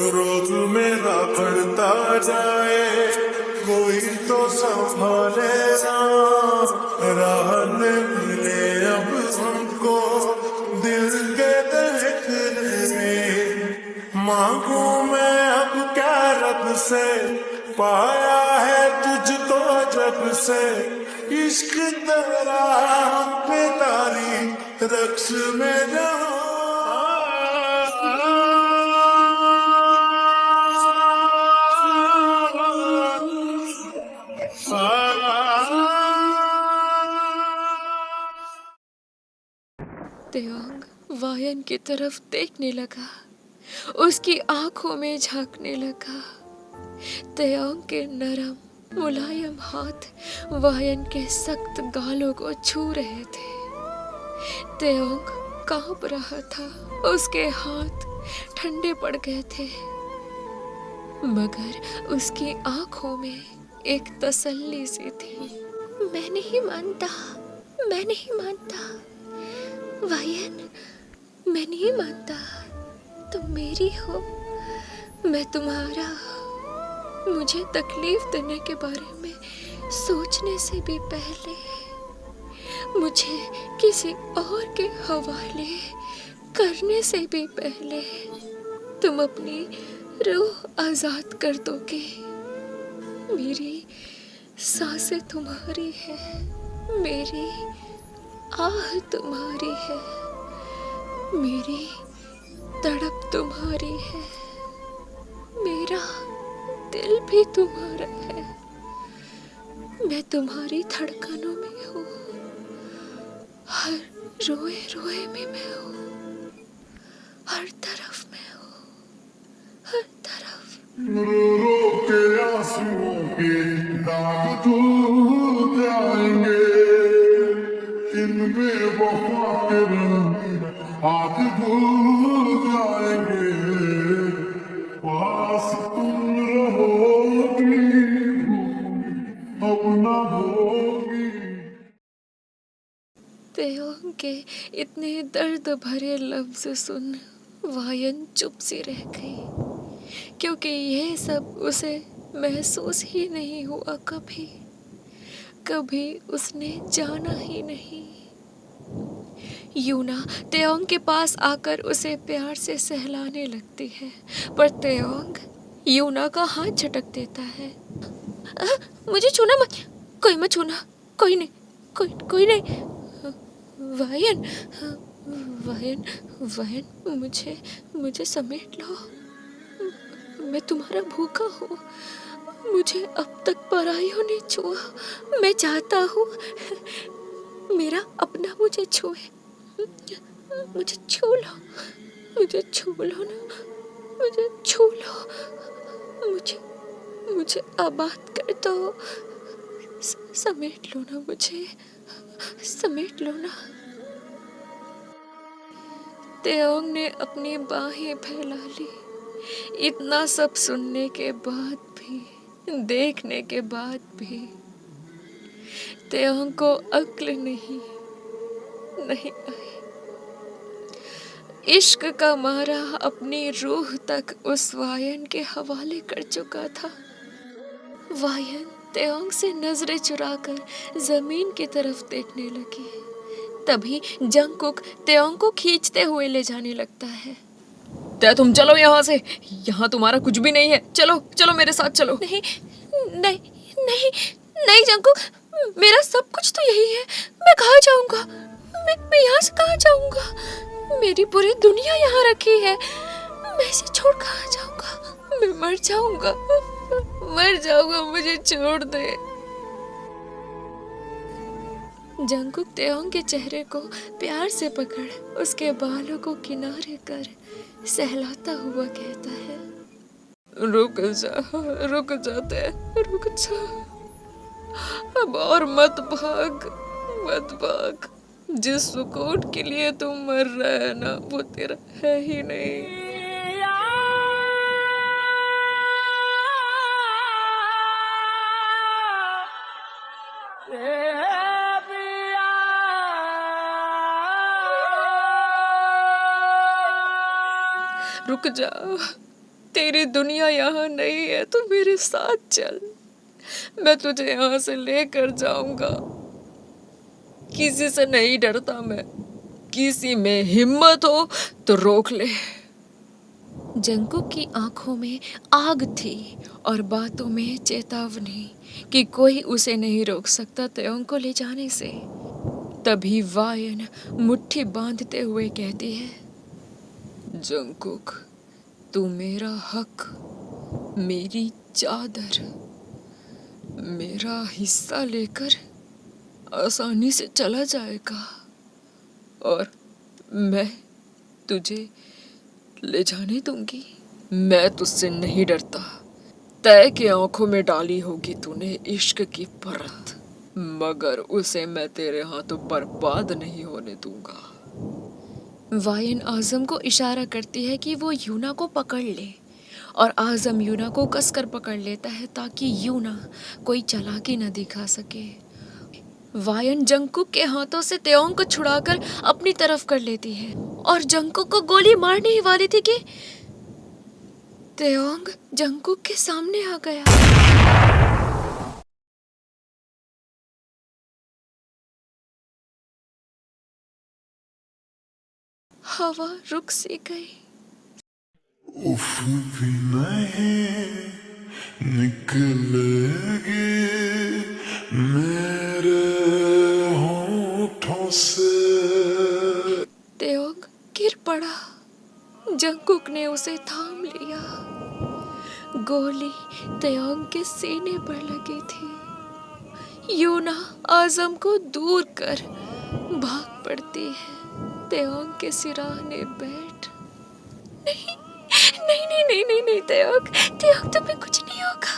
रोज मेरा बढ़ता जाए, कोई तो संभाले ना, राह न मिले अब हमको दिल के देखने में। मांगू मैं अब क्या रब से, पाया है तुझको जब से, इश्क तेरा हम पे तारी रक्स में जाऊं। तेओंग वायन की तरफ देखने लगा, उसकी आंखों में झांकने लगा। तेओंग के नरम मुलायम हाथ वायन के सख्त गालों को छू रहे थे। तेओंग कांप रहा था, उसके हाथ ठंडे पड़ गए थे, मगर उसकी आंखों में एक तसल्ली सी थी। मैं नहीं मानता, मैं नहीं मानता वायन, मैं नहीं मानता। तुम मेरी हो, मैं तुम्हारा। मुझे तकलीफ देने के बारे में सोचने से भी पहले, मुझे किसी और के हवाले करने से भी पहले तुम अपनी रूह आजाद कर दोगे। मेरी सांसें तुम्हारी है, मेरी आह तुम्हारी है, मेरी तड़प तुम्हारी है, मेरा दिल भी तुम्हारा है। मैं तुम्हारी धड़कनों में हूँ, हर रोए रोए में मैं हूँ, हर तरफ में हूँ, हर तरफ। रो रो के आंसुओं के दाग धुल जाएंगे, इनमें वफा के रंग हाथ धुल जाएंगे, पास तुम रहोगी अब न होगी। तेओंग के इतने दर्द भरे लफ्ज सुन वायन चुप सी रह गई, क्योंकि यह सब उसे महसूस ही नहीं हुआ। कभी कभी उसने जाना ही नहीं। यूना तेओंग के पास आकर उसे प्यार से सहलाने लगती है, पर तेओंग यूना का हाथ झटक देता है। मुझे छूना मत, कोई मत छूना, कोई नहीं, कोई नहीं। वायन, वायन, वायन, मुझे समेट लो। मैं तुम्हारा भूखा हूँ, मुझे अब तक पराइयों ने छुआ। मैं चाहता हूँ मेरा अपना मुझे छुए, मुझे छू लो, मुझे छू लो ना, मुझे छू लो, मुझे आबाद कर दो। समेट लो ना मुझे, समेट लो ना। तेओंग ने अपनी बाहें फैला ली। इतना सब सुनने के बाद भी, देखने के बाद भी तेओंग को अक्ल नहीं आई। इश्क का मारा अपनी रूह तक उस वायन के हवाले कर चुका था। वायन तेओंग से नजरें चुराकर जमीन की तरफ देखने लगी। तभी जंगकुक तेओंग को खींचते हुए ले जाने लगता है। तुम चलो यहाँ से, यहाँ तुम्हारा कुछ भी नहीं है। चलो चलो मेरे साथ चलो। नहीं नहीं नहीं नहीं जंगकुक, मेरा सब कुछ तो यही है। मैं कहाँ जाऊँगा, मैं यहाँ से कहाँ जाऊँगा। मेरी पूरी दुनिया यहाँ रखी है, मैं इसे छोड़ कहाँ जाऊँगा। मैं मर जाऊँगा, मुझे छोड़ दे। जंगकुक तेओंग के चेहरे को प्यार से पकड़ उसके बालों को किनारे कर सहलाता हुआ कहता है, रुक जा, रुक जा, अब और मत भाग। जिस सुकून के लिए तुम मर रहा है ना, वो तेरा है ही नहीं। रुक जा, तेरी दुनिया यहाँ नहीं है तो मेरे साथ चल, मैं तुझे यहाँ से लेकर जाऊंगा। किसी से नहीं डरता मैं, किसी में हिम्मत हो तो रोक ले। जंकुक की आंखों में आग थी और बातों में चेतावनी कि कोई उसे नहीं रोक सकता तेओंग को ले जाने से। तभी वायन मुट्ठी बांधते हुए कहती है, जंकुक, तू मेरा हक, मेरी चादर, मेरा हिस्सा लेकर आसानी से चला जाएगा और मैं तुझे ले जाने दूंगी। मैं तुझसे नहीं डरता। तय की आंखों में डाली होगी तूने इश्क की परत, मगर उसे मैं तेरे हाथों बर्बाद नहीं होने दूंगा। वायन आजम को इशारा करती है कि वो यूना को पकड़ ले और आजम यूना को कसकर पकड़ लेता है ताकि यूना कोई चालाकी न दिखा सके। वायन जंकुक के हाथों से तेओंग को छुड़ाकर अपनी तरफ कर लेती है और जंकुक को गोली मारने ही वाली थी कि तेओंग जंकुक के सामने आ गया। हवा रुक सी गई। उफ भी नहीं निकलेगी मेरे होठों से। तेओंग गिर पड़ा। जंकुक ने उसे थाम लिया। गोली तेओंग के सीने पर लगी थी। यूना आजम को दूर कर भाग पड़ती है। तेओंग के सिराने बैठ, नहीं नहीं नहीं नहीं नहीं नहीं तेओंग, तेओंग तुम्हें कुछ नहीं होगा,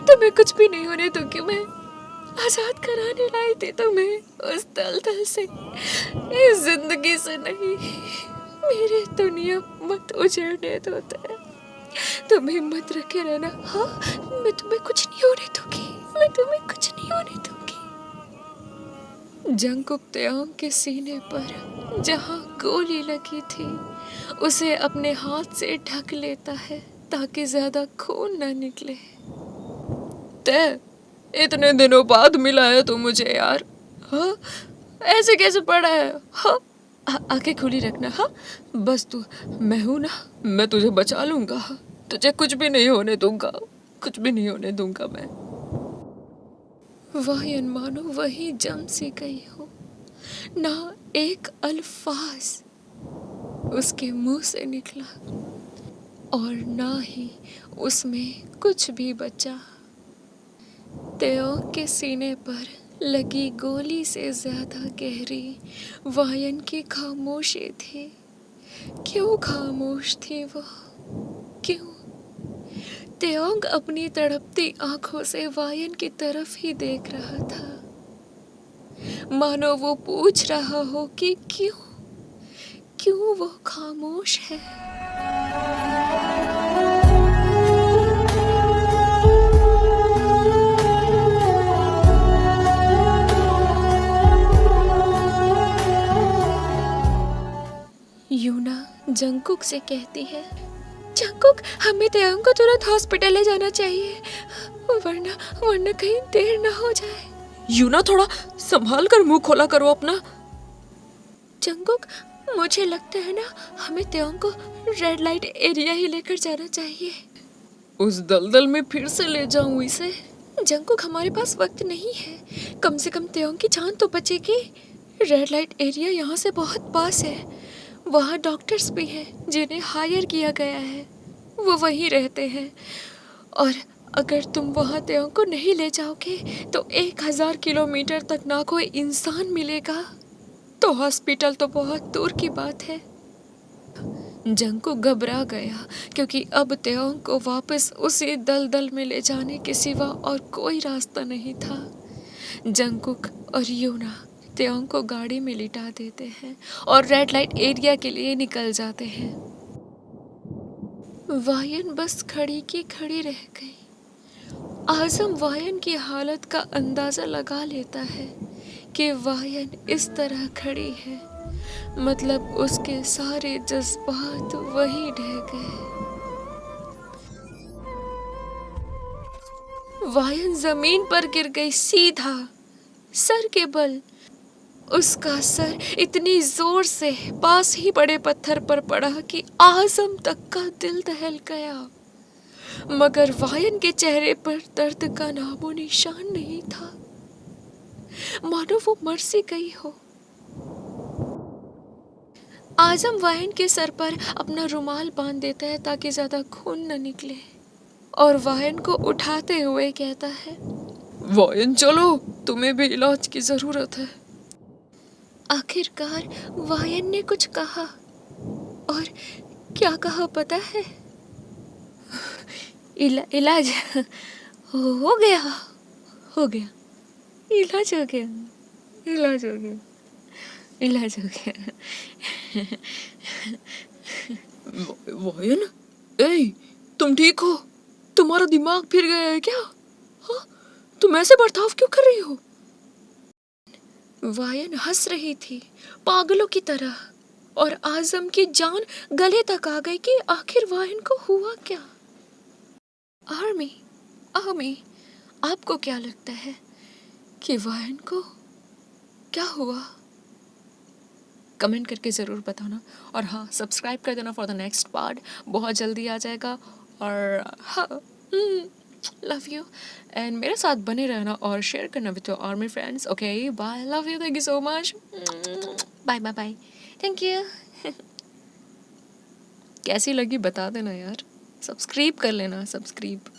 तुम्हें कुछ भी नहीं होने दूंगी मैं। आजाद कराने लाई थी तुम्हें उस दलदल से, इस जिंदगी से नहीं। मेरी दुनिया मत उजड़ने दो तेरे, तुम हिम्मत रखे रहना। हाँ, मैं तुम्हें कुछ नहीं होने दूंगी, मैं तुम्हें कुछ नहीं होने दूंगी। जंकुक तेओंग के सीने पर जहाँ गोली लगी थी उसे अपने हाथ से ढक लेता है ताकि ज्यादा खून न निकले। ते इतने दिनों बाद मिला है तू मुझे यार। हाँ, ऐसे कैसे पड़ा है? हाँ, आंखें खुली रखना। हाँ, बस तू, मैं हूं ना, मैं तुझे बचा लूंगा। तुझे कुछ भी नहीं होने दूंगा, कुछ भी नहीं होने दूंगा मैं। वायन मानो वही जम सी गई हो, ना एक अल्फाज उसके मुंह से निकला और ना ही उसमें कुछ भी बचा। तेओंग के सीने पर लगी गोली से ज्यादा गहरी वायन की खामोशी थी। क्यों खामोश थी वो? क्यों? तेओंग अपनी तड़पती आंखों से वायन की तरफ ही देख रहा था, मानो वो पूछ रहा हो कि क्यों वो खामोश है। यूना जंकुक से कहती है, जंकुक, हमें तेओंग को तुरंत हॉस्पिटल ले जाना चाहिए, वरना कहीं देर ना हो जाए। यूना, थोड़ा संभाल कर मुंह खोला करो अपना। जंकुक, मुझे लगता है ना, हमें तेओंग को रेड लाइट एरिया ही लेकर जाना चाहिए। उस दलदल में फिर से ले जाऊं इसे? जंकुक, हमारे पास वक्त नहीं है, कम से कम तेओंग की जान तो बचेगी। रेड लाइट एरिया यहाँ से बहुत पास है, वहाँ डॉक्टर्स भी हैं जिन्हें हायर किया गया है, वो वहीं रहते हैं। और अगर तुम वहाँ तेओंग को नहीं ले जाओगे तो 1000 किलोमीटर तक ना कोई इंसान मिलेगा, तो हॉस्पिटल तो बहुत दूर की बात है। जंकुक घबरा गया क्योंकि अब तेओंग को वापस उसी दलदल में ले जाने के सिवा और कोई रास्ता नहीं था। जंकुक और यूना तेओंग को गाड़ी में लिटा देते हैं और रेड लाइट एरिया के लिए निकल जाते हैं। वायन बस खड़ी की खड़ी रह गई। आजम वायन की हालत का अंदाजा लगा लेता है कि वायन इस तरह खड़ी है, मतलब उसके सारे जज्बात वहीं ढह गए। वायन जमीन पर गिर गई सीधा सर के बल। उसका सर इतनी जोर से पास ही बड़े पत्थर पर पड़ा कि आजम तक का दिल दहल गया, मगर वायन के चेहरे पर दर्द का नामो निशान नहीं था, मानो वो मर सी गई हो। आजम वायन के सर पर अपना रुमाल बांध देता है ताकि ज्यादा खून न निकले, और वायन को उठाते हुए कहता है, वायन चलो, तुम्हें भी इलाज की जरूरत है। आखिरकार वायन ने कुछ कहा, और क्या कहा पता है? इलाज हो गया, हो गया, इलाज हो गया, इलाज हो गया, इलाज हो गया। वायन, ए, तुम ठीक हो? तुम्हारा दिमाग फिर गया है क्या? हाँ? तुम ऐसे बर्ताव क्यों कर रही हो? वायन हंस रही थी पागलों की तरह, और आजम की जान गले तक आ गई कि आखिर वायन को हुआ क्या। आर्मी, आपको क्या लगता है कि वायन को क्या हुआ? कमेंट करके ज़रूर बताना, और हाँ, सब्सक्राइब कर देना फॉर द नेक्स्ट पार्ट, बहुत जल्दी आ जाएगा। और हाँ, लव यू, एंड मेरे साथ बने रहना और शेयर करना with your army friends. Okay, bye, love you, thank you so much, bye bye bye, thank you. कैसी लगी बता देना यार, सब्सक्राइब कर लेना, सब्सक्राइब।